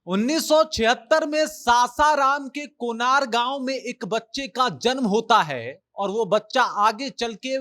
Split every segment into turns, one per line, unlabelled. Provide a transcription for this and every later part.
1976 में सासाराम के कोनार गांव में एक बच्चे का जन्म होता है और वो बच्चा आगे चल के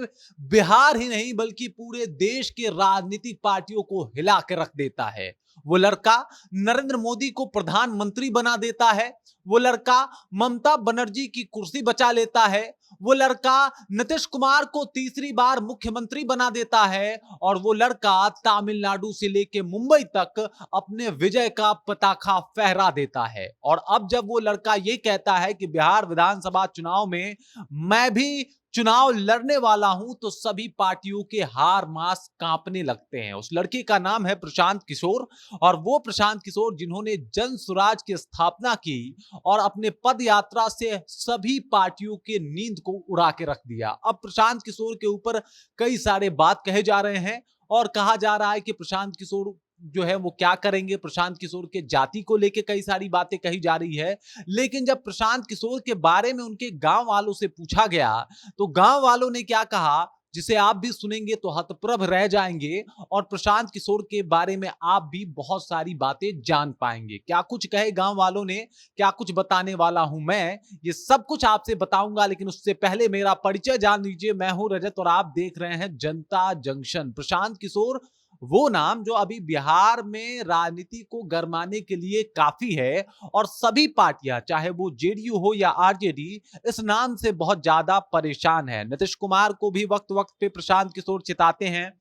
बिहार ही नहीं बल्कि पूरे देश के राजनीतिक पार्टियों को हिला के रख देता है। वो लड़का नरेंद्र मोदी को प्रधानमंत्री बना देता है। वो लड़का ममता बनर्जी की कुर्सी बचा लेता है। वो लड़का नीतीश कुमार को तीसरी बार मुख्यमंत्री बना देता है और वो लड़का तमिलनाडु से लेके मुंबई तक अपने विजय का पताका फहरा देता है। और अब जब वो लड़का ये कहता है कि बिहार विधानसभा चुनाव में मैं भी चुनाव लड़ने वाला हूं तो सभी पार्टियों के हार मास कांपने लगते हैं। उस लड़के का नाम है प्रशांत किशोर और वो प्रशांत किशोर जिन्होंने जन स्वराज की स्थापना की और अपने पद यात्रा से सभी पार्टियों के नींद को उड़ा के रख दिया। अब प्रशांत किशोर के ऊपर कई सारे बात कहे जा रहे हैं और कहा जा रहा है कि प्रशांत किशोर जो है वो क्या करेंगे। प्रशांत किशोर के जाति को लेके कई सारी बातें कही जा रही है। लेकिन जब प्रशांत किशोर के बारे में उनके गांव वालों से पूछा गया तो गांव वालों ने क्या कहा, जिसे आप भी सुनेंगे तो हतप्रभ रह जाएंगे और प्रशांत किशोर के बारे में आप भी बहुत सारी बातें जान पाएंगे। क्या कुछ कहे गांव वालों ने, क्या कुछ बताने वाला हूं मैं, ये सब कुछ आपसे बताऊंगा। लेकिन उससे पहले मेरा परिचय जान लीजिए। मैं हूं रजत और आप देख रहे हैं जनता जंक्शन। प्रशांत किशोर वो नाम जो अभी बिहार में राजनीति को गरमाने के लिए काफी है और सभी पार्टियां चाहे वो जेडीयू हो या आरजेडी इस नाम से बहुत ज्यादा परेशान है। नीतीश कुमार को भी वक्त वक्त पे प्रशांत किशोर चिताते हैं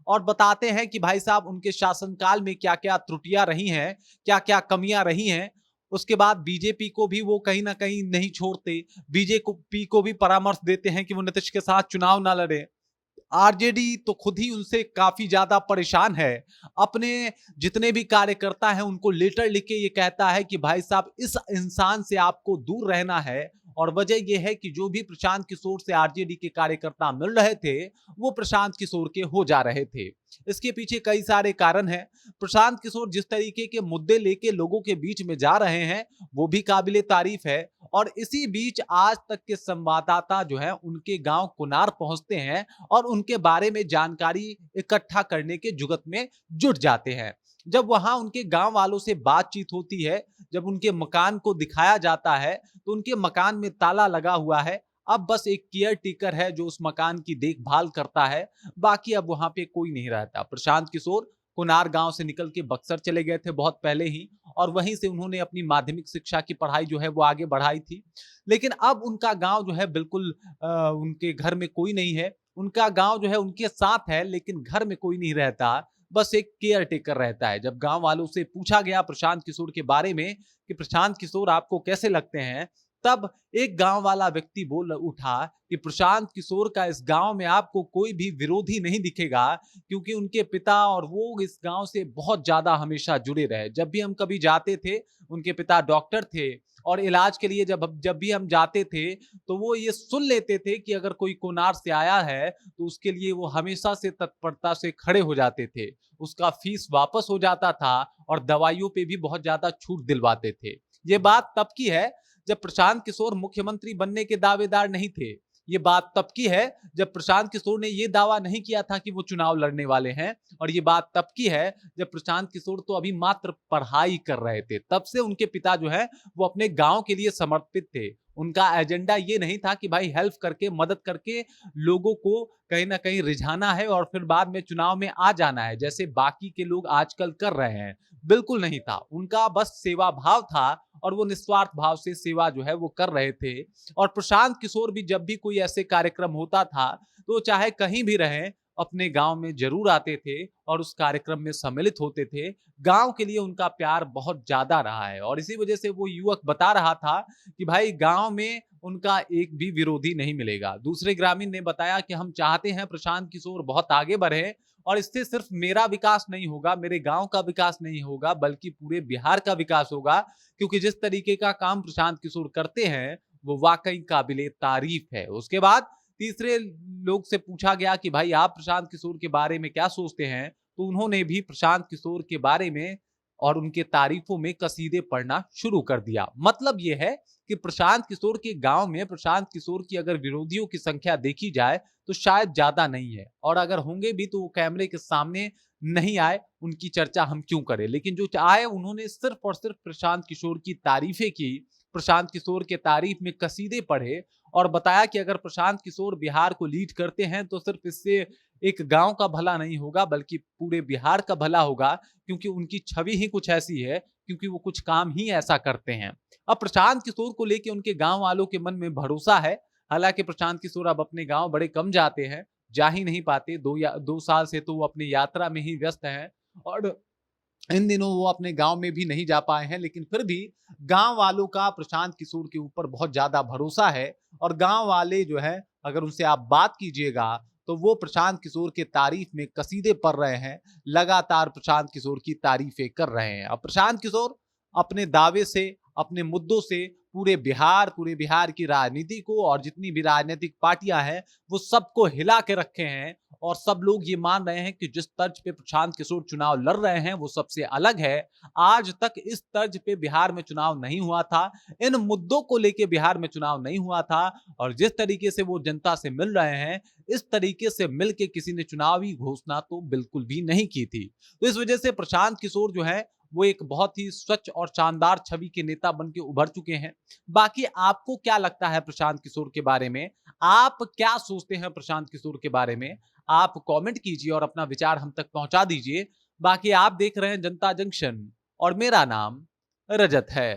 और बताते हैं कि भाई साहब उनके शासनकाल में क्या क्या त्रुटियां रही हैं, क्या क्या कमियां रही हैं। उसके बाद बीजेपी को भी वो कहीं ना कहीं नहीं छोड़ते। बीजेपी को भी परामर्श देते हैं कि वो नीतीश के साथ चुनाव ना लड़े। आरजेडी तो खुद ही उनसे काफी ज्यादा परेशान है। अपने जितने भी कार्यकर्ता हैं उनको लेटर लिख के ये कहता है कि भाई साहब इस इंसान से आपको दूर रहना है। और वजह यह है कि जो भी प्रशांत किशोर से आरजेडी के कार्यकर्ता मिल रहे थे वो प्रशांत किशोर के हो जा रहे थे। इसके पीछे कई सारे कारण हैं। प्रशांत किशोर जिस तरीके के मुद्दे लेके लोगों के बीच में जा रहे हैं वो भी काबिले तारीफ है। और इसी बीच आज तक के संवाददाता जो है उनके गांव कुनार पहुंचते हैं और उनके बारे में जानकारी इकट्ठा करने के जुगत में जुट जाते हैं। जब वहां उनके गांव वालों से बातचीत होती है, जब उनके मकान को दिखाया जाता है तो उनके मकान में ताला लगा हुआ है। अब बस एक केयर टेकर है जो उस मकान की देखभाल करता है, बाकी अब वहां पे कोई नहीं रहता। प्रशांत किशोर कुनार गांव से निकल के बक्सर चले गए थे बहुत पहले ही और वहीं से उन्होंने अपनी माध्यमिक शिक्षा की पढ़ाई जो है वो आगे बढ़ाई थी। लेकिन अब उनका गांव जो है बिल्कुल उनके घर में कोई नहीं है। उनका गांव जो है उनके साथ है लेकिन घर में कोई नहीं रहता, बस एक केयर टेकर रहता है। जब गांव वालों से पूछा गया प्रशांत किशोर के बारे में कि प्रशांत किशोर आपको कैसे लगते हैं, तब एक गांव वाला व्यक्ति बोल उठा कि प्रशांत किशोर का इस गांव में आपको कोई भी विरोधी नहीं दिखेगा क्योंकि उनके पिता और वो इस गांव से बहुत ज्यादा हमेशा जुड़े रहे। जब भी हम कभी जाते थे उनके पिता डॉक्टर थे और इलाज के लिए जब भी हम जाते थे तो वो ये सुन लेते थे कि अगर कोई कोनार से आया है तो उसके लिए वो हमेशा से तत्परता से खड़े हो जाते थे। उसका फीस वापस हो जाता था और दवाइयों पे भी बहुत ज्यादा छूट दिलवाते थे। ये बात तब की है जब प्रशांत किशोर मुख्यमंत्री बनने के दावेदार नहीं थे। ये बात तब की है जब प्रशांत किशोर ने यह दावा नहीं किया था कि वो चुनाव लड़ने वाले हैं। और ये बात तब की है जब प्रशांत किशोर तो अभी मात्र पढ़ाई कर रहे थे। तब से उनके पिता जो है वो अपने गांव के लिए समर्पित थे। उनका एजेंडा ये नहीं था कि भाई हेल्प करके मदद करके लोगों को कहीं ना कहीं रिझाना है और फिर बाद में चुनाव में आ जाना है जैसे बाकी के लोग आजकल कर रहे हैं। बिल्कुल नहीं था। उनका बस सेवा भाव था और वो निस्वार्थ भाव से सेवा जो है वो कर रहे थे। और प्रशांत किशोर भी जब भी कोई ऐसे कार्यक्रम होता था तो चाहे कहीं भी रहे अपने गांव में जरूर आते थे और उस कार्यक्रम में सम्मिलित होते थे। गांव के लिए उनका प्यार बहुत ज्यादा रहा है और इसी वजह से वो युवक बता रहा था कि भाई गांव में उनका एक भी विरोधी नहीं मिलेगा। दूसरे ग्रामीण ने बताया कि हम चाहते हैं प्रशांत किशोर बहुत आगे बढ़े और इससे सिर्फ मेरा विकास नहीं होगा, मेरे गांव का विकास नहीं होगा, बल्कि पूरे बिहार का विकास होगा। क्योंकि जिस तरीके का काम प्रशांत किशोर करते हैं वो वाकई काबिले तारीफ है। उसके बाद तीसरे लोग से पूछा गया कि भाई आप प्रशांत किशोर के बारे में क्या सोचते हैं, तो उन्होंने भी प्रशांत किशोर के बारे में और उनके तारीफों में कसीदे पढ़ना शुरू कर दिया। मतलब यह है कि प्रशांत किशोर के गांव में प्रशांत किशोर की अगर विरोधियों की संख्या देखी जाए तो शायद ज्यादा नहीं है, और अगर होंगे भी तो वो कैमरे के सामने नहीं आए, उनकी चर्चा हम क्यों करें। लेकिन जो आए उन्होंने सिर्फ और सिर्फ प्रशांत किशोर की तारीफें की, प्रशांत किशोर के तारीफ में कसीदे पढ़े और बताया कि अगर प्रशांत किशोर बिहार को लीड करते हैं तो सिर्फ इससे एक गांव का भला नहीं होगा बल्कि पूरे बिहार का भला होगा, क्योंकि उनकी छवि ही कुछ ऐसी है, क्योंकि वो कुछ काम ही ऐसा करते हैं। अब प्रशांत किशोर को लेकर उनके गांव वालों के मन में भरोसा है। हालांकि प्रशांत किशोर अब अपने गांव बड़े कम जाते हैं, जा ही नहीं पाते, 2 साल से तो वो अपनी यात्रा में ही व्यस्त हैं और इन दिनों वो अपने गांव में भी नहीं जा पाए हैं। लेकिन फिर भी गांव वालों का प्रशांत किशोर के ऊपर बहुत ज्यादा भरोसा है, और गांव वाले जो है अगर उनसे आप बात कीजिएगा तो वो प्रशांत किशोर के तारीफ में कसीदे पढ़ रहे हैं, लगातार प्रशांत किशोर की तारीफें कर रहे हैं। अब प्रशांत किशोर अपने दावे से, अपने मुद्दों से पूरे बिहार की राजनीति को और जितनी भी राजनीतिक पार्टियां हैं वो सबको हिला के रखे हैं, और सब लोग ये मान रहे हैं कि जिस तर्ज पे प्रशांत किशोर चुनाव लड़ रहे हैं वो सबसे अलग है। आज तक इस तर्ज पे बिहार में चुनाव नहीं हुआ था, इन मुद्दों को लेके बिहार में चुनाव नहीं हुआ था, और जिस तरीके से वो जनता से मिल रहे हैं इस तरीके से मिल के किसी ने चुनावी घोषणा तो बिल्कुल भी नहीं की थी। तो इस वजह से प्रशांत किशोर जो है वो एक बहुत ही स्वच्छ और शानदार छवि के नेता बन के उभर चुके हैं। बाकी आपको क्या लगता है प्रशांत किशोर के बारे में? आप क्या सोचते हैं प्रशांत किशोर के बारे में? आप कमेंट कीजिए और अपना विचार हम तक पहुंचा दीजिए। बाकी आप देख रहे हैं जनता जंक्शन और मेरा नाम रजत है।